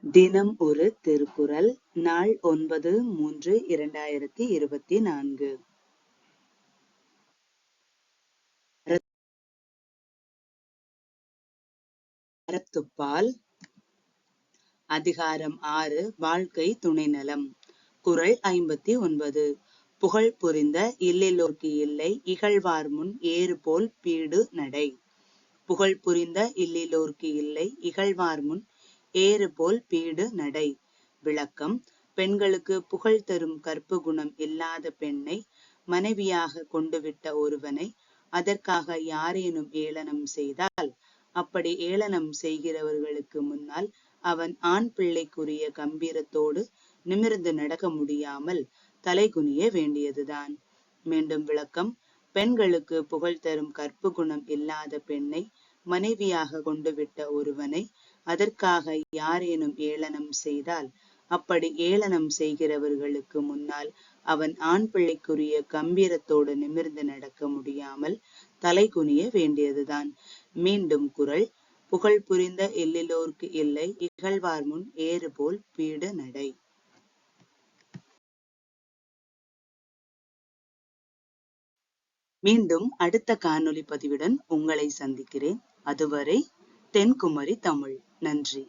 தினம் ஒரு திருக்குறள். நாள் 9/3/2024. அறத்துப்பால். அதிகாரம் 6. வாழ்க்கை துணைநலம். குறள் 59. புகழ் புரிந்த இல்லிலோர்க்கு இல்லை இகழ்வார்முன் ஏறுபோல் பீடு நடை. புகழ் புரிந்த இல்லிலோர்க்கு இல்லை இகழ்வார்முன் ஏறுபோல் பீடு நடை. விளக்கம். பெண்களுக்கு புகழ் தரும் கற்பு குணம் இல்லாத பெண்ணை மனைவியாக கொண்டுவிட்ட ஒருவனை அதற்காக யாரேனும் ஏளனம் செய்தால், அப்படி ஏளனம் செய்கிறவர்களுக்கு முன்னால் அவன் ஆண் பிள்ளைக்குரிய கம்பீரத்தோடு நிமிர்ந்து நடக்க முடியாமல் தலைகுனிய வேண்டியதுதான். மீண்டும் விளக்கம். பெண்களுக்கு புகழ் தரும் கற்பு குணம் இல்லாத பெண்ணை மனைவியாக கொண்டுவிட்ட ஒருவனை அதற்காக யாரேனும் ஏளனம் செய்தால், அப்படி ஏளனம் செய்கிறவர்களுக்கு முன்னால் அவன் ஆண் பிள்ளைக்குரிய கம்பீரத்தோடு நிமிர்ந்து நடக்க முடியாமல் தலைகுனிய வேண்டியதுதான். மீண்டும் குறள். புகழ் புரிந்த எல்லிலோர்க்கு இல்லை இகழ்வார் முன் ஏறுபோல் பீடு நடை. மீண்டும் அடுத்த காணொளி பதிவுடன் உங்களை சந்திக்கிறேன். அதுவரை தென்குமரி தமிழ். நன்றி.